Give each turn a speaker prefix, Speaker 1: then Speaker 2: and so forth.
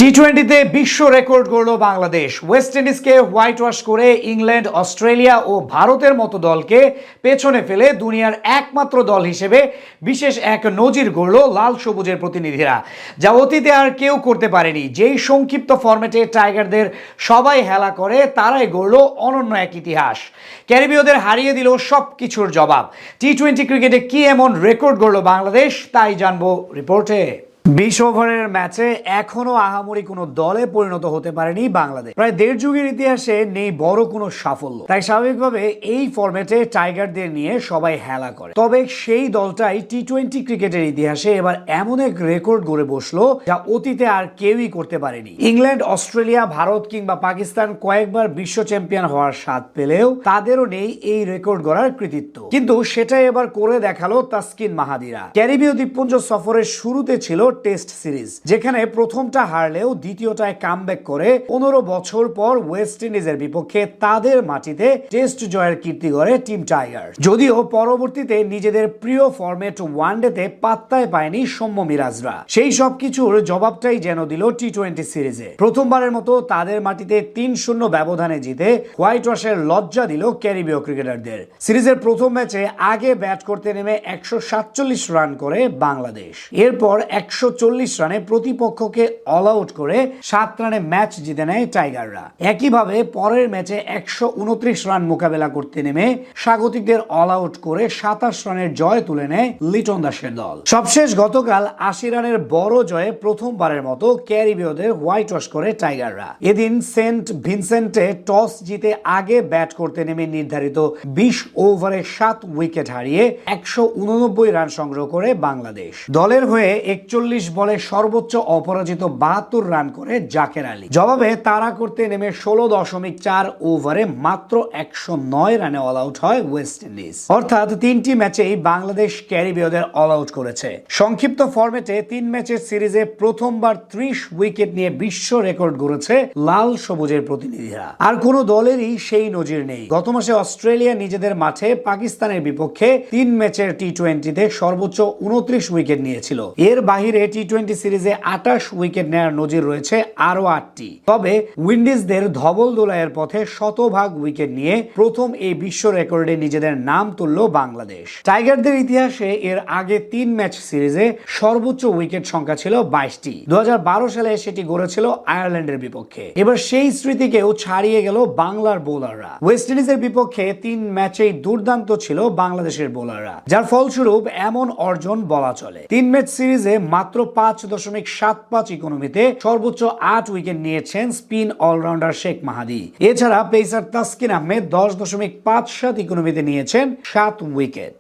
Speaker 1: টি-20তে বিশ্ব রেকর্ড গড়ল বাংলাদেশ। ওয়েস্ট ইন্ডিজকে হোয়াইট ওয়াশ করে ইংল্যান্ড, অস্ট্রেলিয়া ও ভারতের মতো দলকে পেছনে ফেলে দুনিয়ার একমাত্র দল হিসেবে বিশেষ এক নজির গড়ল লাল সবুজের প্রতিনিধিরা, যা অতীতে আর কেউ করতে পারেনি। যেই সংক্ষিপ্ত ফরম্যাটে টাইগারদের সবাই হেলা করে, তারাই গড়ল অনন্য এক ইতিহাস। ক্যারিবীয়দের হারিয়ে দিল সব কিছুর জবাব। টি-20 ক্রিকেটে কি এমন রেকর্ড গড়ল বাংলাদেশ, তাই জানবো রিপোর্টে। 20 ওভারের ম্যাচে এখনো আহামরি কোনো দলে পরিণত হতে পারেনি বাংলাদেশ। প্রায় দেড় যুগের ইতিহাসে নেই বড় কোনো সাফল্য, তাই স্বাভাবিকভাবে এই ফরম্যাটে টাইগারদের নিয়ে সবাই হেলা করে। তবে সেই দলটাই টি-20 ক্রিকেটের ইতিহাসে এবার এমন এক রেকর্ড গড়ে বসলো, যা অতীতে আর কেউই করতে পারেনি। ইংল্যান্ড, অস্ট্রেলিয়া, ভারত কিংবা পাকিস্তান কয়েকবার বিশ্ব চ্যাম্পিয়ন হওয়ার স্বাদ পেলেও তাদেরও নেই এই রেকর্ড গড়ার কৃতিত্ব। কিন্তু সেটাই এবার করে দেখালো তাসকিন মাহাদিরা। ক্যারিবীয় দ্বীপপুঞ্জ সফরের শুরুতে ছিল টেস্ট সিরিজ, যেখানে প্রথমটা হারলেও দ্বিতীয়টায় কামব্যাক করে 15 বছর পর ওয়েস্ট ইন্ডিজের বিপক্ষে তাদের মাটিতে টেস্ট জয়ের কীর্তি গড়ে টিম টাইগার। যদিও পরবর্তীতে নিজেদের প্রিয় ফরম্যাট ওয়ানডেতে পাত্তায় পায়নি সৌম্য মিরাজরা। সেই সব কিছুর জবাবটাই যেন দিল টি-20 সিরিজে। প্রথমবারের মতো তাদের মাটিতে 3-0 ব্যবধানে জিতে হোয়াইট ওয়াশের লজ্জা দিল ক্যারিবীয় ক্রিকেটারদের। সিরিজের প্রথম ম্যাচে আগে ব্যাট করতে নেমে 147 রান করে বাংলাদেশ। এরপর 140 রানে প্রতিপক্ষকে অল আউট করে 7 রানে ম্যাচ জিতে নেয় টাইগাররা। একইভাবে পরের ম্যাচে 129 রান মোকাবেলা করতে নেমে স্বাগতিকদের অল আউট করে 27 রানের জয় তুলে নেয় লিটন দাসের দল। সবশেষ গতকাল 80 রানের বড় জয়ে প্রথমবারের মতো ক্যারিবীয়দের হোয়াইট ওয়াশ করে টাইগাররা। এদিন সেন্ট ভিনসেন্টে টস জিতে আগে ব্যাট করতে নেমে নির্ধারিত 20 ওভারে 7 উইকেট হারিয়ে 189 রান সংগ্রহ করে বাংলাদেশ। দলের হয়ে 41 বলে সর্বোচ্চ অপরাজিত 72 রান করে জাকের আলী। জবাবে তাড়া করতে নেমে 16.4 ওভারে মাত্র 109 রানে অল আউট হয় ওয়েস্ট ইন্ডিজ। অর্থাৎ 3টি ম্যাচেই বাংলাদেশ ক্যারিবীয়দের অল আউট করেছে। সংক্ষিপ্ত ফরম্যাটে 3 ম্যাচের সিরিজে প্রথমবার 30 উইকেট নিয়ে বিশ্ব রেকর্ড গড়েছে লাল সবুজের প্রতিনিধিরা। আর কোনো দলেরই সেই নজির নেই। গত মাসে অস্ট্রেলিয়া নিজেদের মাঠে পাকিস্তানের বিপক্ষে 3 ম্যাচের টি-20তে সর্বোচ্চ 29 উইকেট নিয়েছিল। এর বাহিরে টি-20 সিরিজে 28 উইকেট নেওয়ার নজির রয়েছে আরো 8টি। তবে উইন্ডিজদের ধবল দোলাইয়ের পথে শতভাগ উইকেট নিয়ে প্রথম এই বিশ্ব রেকর্ডে নিজেদের নাম তুলল বাংলাদেশ। টাইগারদের ইতিহাসে এর আগে 3 ম্যাচ সিরিজে সর্বোচ্চ উইকেট সংখ্যা ছিল 22টি। 2012 সালে সেটি গড়েছিল আয়ারল্যান্ডের বিপক্ষে। এবার সেই স্মৃতিকেও ছাড়িয়ে গেল বাংলার বোলাররা। ওয়েস্ট ইন্ডিজের বিপক্ষে 3 ম্যাচেই দুর্দান্ত ছিল বাংলাদেশের বোলাররা, যার ফলস্বরূপ এমন অর্জন বলা চলে। 3 ম্যাচ সিরিজে মাত্র 5.75 ইকোনমিতে সর্বোচ্চ 8 উইকেট নিয়েছেন স্পিন অলরাউন্ডার শেখ মাহাদি। এছাড়া পেসার তাসকিন আহমেদ 10.57 ইকোনমিতে নিয়েছেন 7 উইকেট।